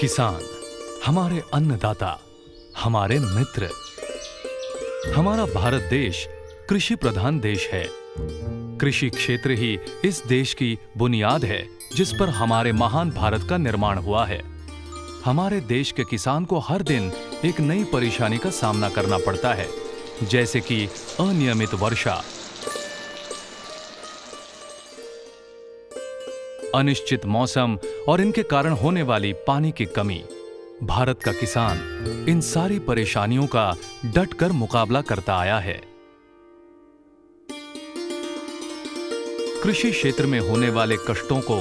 किसान हमारे अन्नदाता, हमारे मित्र। हमारा भारत देश कृषि प्रधान देश है। कृषि क्षेत्र ही इस देश की बुनियाद है जिस पर हमारे महान भारत का निर्माण हुआ है। हमारे देश के किसान को हर दिन एक नई परेशानी का सामना करना पड़ता है, जैसे कि अनियमित वर्षा, अनिश्चित मौसम और इनके कारण होने वाली पानी की कमी। भारत का किसान इन सारी परेशानियों का डटकर मुकाबला करता आया है। कृषि क्षेत्र में होने वाले कष्टों को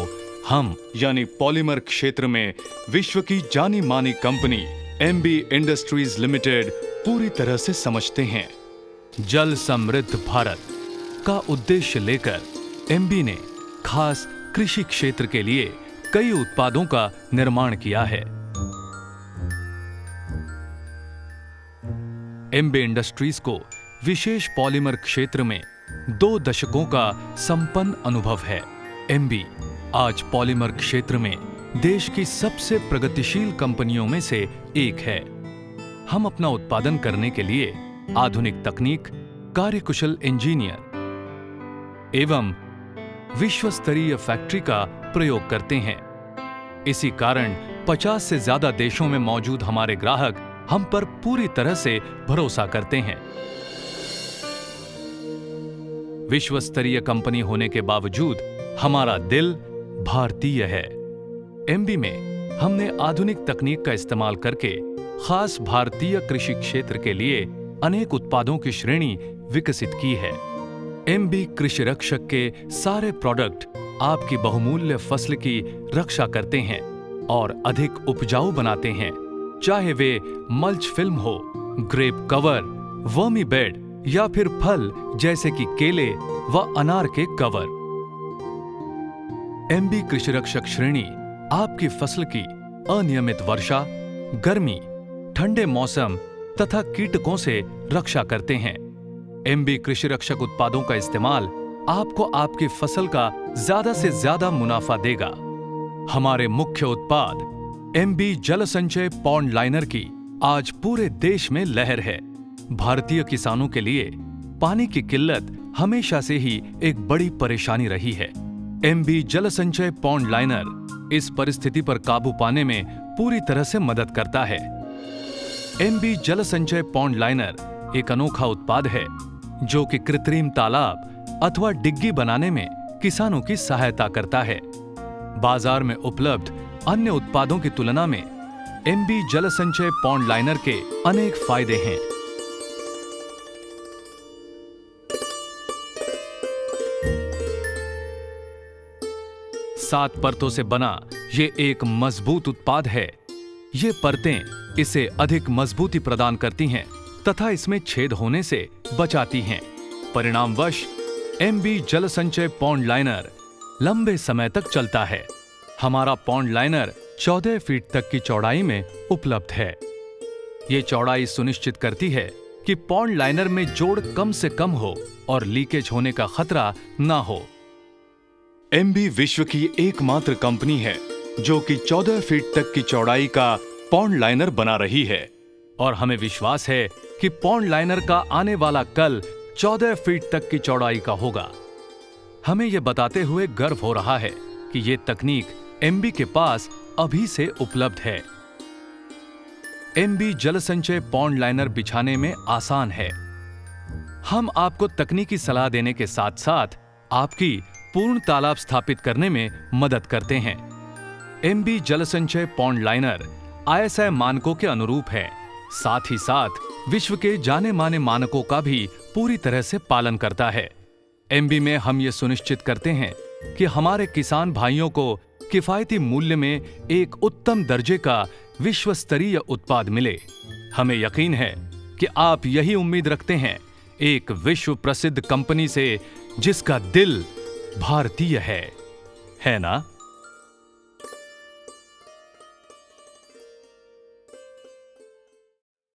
हम यानी पॉलीमर क्षेत्र में विश्व की जानी मानी कंपनी एमबी इंडस्ट्रीज लिमिटेड पूरी तरह से समझते हैं। जल समृद्ध भारत का उद्देश्य लेकर एमबी ने खास कृषि क्षेत्र के लिए कई उत्पादों का निर्माण किया है। एमबी इंडस्ट्रीज को विशेष पॉलीमर क्षेत्र में 2 दशकों का संपन्न अनुभव है। एमबी आज पॉलीमर क्षेत्र में देश की सबसे प्रगतिशील कंपनियों में से एक है। हम अपना उत्पादन करने के लिए आधुनिक तकनीक, कार्यकुशल इंजीनियर एवं विश्व स्तरीय फैक्ट्री का प्रयोग करते हैं। इसी कारण 50 से ज्यादा देशों में मौजूद हमारे ग्राहक हम पर पूरी तरह से भरोसा करते हैं। विश्व स्तरीय कंपनी होने के बावजूद हमारा दिल भारतीय है। एमबी में हमने आधुनिक तकनीक का इस्तेमाल करके खास भारतीय कृषि क्षेत्र के लिए अनेक उत्पादों की श्रेणी विकसित की है। एमबी कृषि रक्षक के सारे प्रोडक्ट आपकी बहुमूल्य फसल की रक्षा करते हैं और अधिक उपजाऊ बनाते हैं, चाहे वे मल्च फिल्म हो, ग्रेप कवर, वर्मी बेड या फिर फल जैसे कि केले व अनार के कवर। एमबी कृषि रक्षक श्रेणी आपकी फसल की अनियमित वर्षा, गर्मी, ठंडे मौसम तथा कीटकों से रक्षा करते हैं। एमबी कृषि रक्षक उत्पादों का इस्तेमाल आपको आपकी फसल का ज्यादा से ज्यादा मुनाफा देगा। हमारे मुख्य उत्पाद एमबी जल संचय पॉन्ड लाइनर की आज पूरे देश में लहर है। भारतीय किसानों के लिए पानी की किल्लत हमेशा से ही एक बड़ी परेशानी रही है। एमबी जल संचय पॉन्ड लाइनर इस परिस्थिति पर काबू पाने में पूरी तरह से मदद करता है। एमबी जल संचय पॉन्ड लाइनर एक अनोखा उत्पाद है जो कि कृत्रिम तालाब अथवा डिग्गी बनाने में किसानों की सहायता करता है। बाजार में उपलब्ध अन्य उत्पादों की तुलना में एमबी जल संचय पॉन्ड लाइनर के अनेक फायदे हैं। सात परतों से बना ये एक मजबूत उत्पाद है। ये परतें इसे अधिक मजबूती प्रदान करती हैं तथा इसमें छेद होने से बचाती हैं। परिणामवश एमबी जल संचय पॉन्ड लाइनर लंबे समय तक चलता है। हमारा पॉन्ड लाइनर 14 फीट तक की चौड़ाई में उपलब्ध है। ये चौड़ाई सुनिश्चित करती है कि पॉन्ड लाइनर में जोड़ कम से कम हो और लीकेज होने का खतरा ना हो। एमबी विश्व की एकमात्र कंपनी है जो कि 14 फीट तक की चौड़ाई का पॉन्ड लाइनर बना रही है और हमें विश्वास है कि पॉन्ड लाइनर का आने वाला कल 14 फीट तक की चौड़ाई का होगा। हमें यह बताते हुए गर्व हो रहा है कि यह तकनीक एमबी के पास अभी से उपलब्ध है। एमबी जल संचय पॉन्ड लाइनर बिछाने में आसान है। हम आपको तकनीकी सलाह देने के साथ साथ आपकी पूर्ण तालाब स्थापित करने में मदद करते हैं। एमबी जल संचय पॉन्ड लाइनर आईएसआई मानकों के अनुरूप है, साथ ही साथ विश्व के जाने माने मानकों का भी पूरी तरह से पालन करता है। एमबी में हम ये सुनिश्चित करते हैं कि हमारे किसान भाइयों को किफायती मूल्य में एक उत्तम दर्जे का विश्व स्तरीय उत्पाद मिले। हमें यकीन है कि आप यही उम्मीद रखते हैं एक विश्व प्रसिद्ध कंपनी से जिसका दिल भारतीय है ना?